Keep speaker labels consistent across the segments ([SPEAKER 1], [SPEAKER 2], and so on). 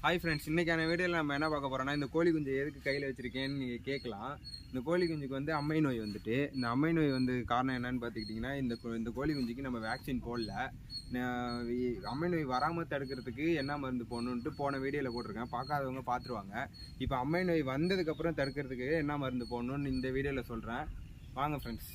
[SPEAKER 1] Hi friends, இன்றைக்கான வீடியோவில் நம்ம என்ன பார்க்க போகிறோம்னா, இந்த கோழி குஞ்சு எதுக்கு கையில் வச்சுருக்கேன்னு நீங்கள் கேட்கலாம். இந்த கோழி குஞ்சுக்கு வந்து அம்மை நோய் வந்துட்டு, இந்த அம்மை நோய் வந்து காரணம் என்னன்னு பார்த்துக்கிட்டிங்கன்னா, இந்த கோழி குஞ்சுக்கு நம்ம வேக்சின் போடல. அம்மை நோய் வராமல் தடுக்கிறதுக்கு என்ன மருந்து போடணுன்ட்டு போன வீடியோவில் போட்டிருக்கேன், பார்க்காதவங்க பார்த்துருவாங்க. இப்போ அம்மை நோய் வந்ததுக்கப்புறம் தடுக்கிறதுக்கு என்ன மருந்து போடணுன்னு இந்த வீடியோவில் சொல்கிறேன். வாங்க ஃப்ரெண்ட்ஸ்,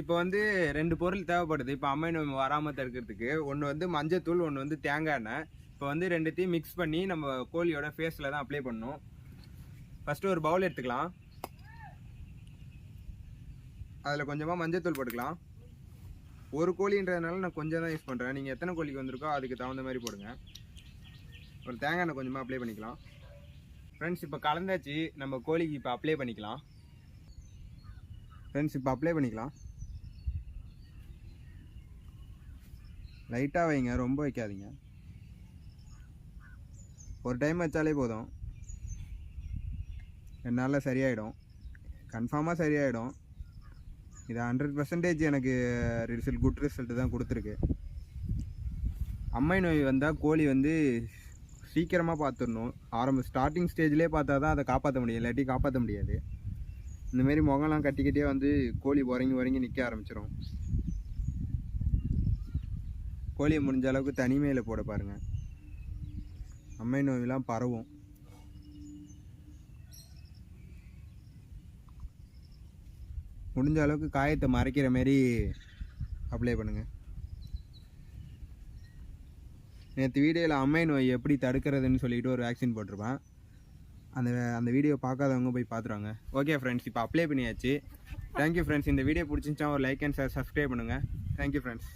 [SPEAKER 1] இப்போ வந்து 2 பொருள் தேவைப்படுது. இப்போ அம்மை நோய் வராமல் தடுக்கிறதுக்கு ஒன்று வந்து மஞ்சத்தூள், ஒன்று வந்து தேங்காய் எண்ணெய். இப்போ வந்து ரெண்டுத்தையும் மிக்ஸ் பண்ணி நம்ம கோழியோட ஃபேஸில் தான் அப்ளை பண்ணணும். ஃபஸ்ட்டு ஒரு பவுல் எடுத்துக்கலாம். அதில் கொஞ்சமாக மஞ்சத்தூள் போட்டுக்கலாம். ஒரு கோழின்றதுனால நான் கொஞ்சம் தான் யூஸ் பண்ணுறேன். நீங்கள் எத்தனை கோழிக்கு வந்திருக்கோ அதுக்கு தகுந்த மாதிரி போடுங்க. ஒரு தேங்காய் எண்ணெய் கொஞ்சமாக அப்ளை பண்ணிக்கலாம். ஃப்ரெண்ட்ஸ், இப்போ கலந்தாச்சு. நம்ம கோழிக்கு இப்போ அப்ளை பண்ணிக்கலாம். லைட்டாக வைங்க, ரொம்ப வைக்காதீங்க. ஒரு டைம் வச்சாலே போதும், என்னால் சரியாயிடும், கன்ஃபார்மாக சரியாயிடும். இது 100% எனக்கு குட் ரிசல்ட் தான் கொடுத்துருக்கு. அம்மை நோய் வந்தால் கோழி வந்து சீக்கிரமாக பார்த்துடணும். ஸ்டார்டிங் ஸ்டேஜ்லேயே பார்த்தா தான் அதை காப்பாற்ற முடியும், இல்லாட்டி காப்பாற்ற முடியாது. இந்தமாரி முகம்லாம் கட்டிக்கிட்டே வந்து கோழி உறங்கி நிற்க ஆரம்பிச்சிடும். கோழியை முடிஞ்ச அளவுக்கு தனிமையில் போட பாருங்கள், அம்மை நோயெல்லாம் பரவும். முடிஞ்ச அளவுக்கு காயத்தை மறைக்கிற மாரி அப்ளை பண்ணுங்கள். நேற்று வீடியோவில் அம்மை நோய் எப்படி தடுக்கிறதுன்னு சொல்லிட்டு ஒரு வேக்சின் போட்டிருப்பேன். அந்த வீடியோ பார்க்காதவங்க போய் பார்த்துருவாங்க. ஓகே ஃப்ரெண்ட்ஸ், இப்போ அப்ளை பண்ணியாச்சு. Thank you friends. இந்த வீடியோ பிடிச்சிருந்துச்சா ஒரு லைக் அண்ட் ஷேர், சப்ஸ்கிரைப் பண்ணுங்கள். Thank you friends.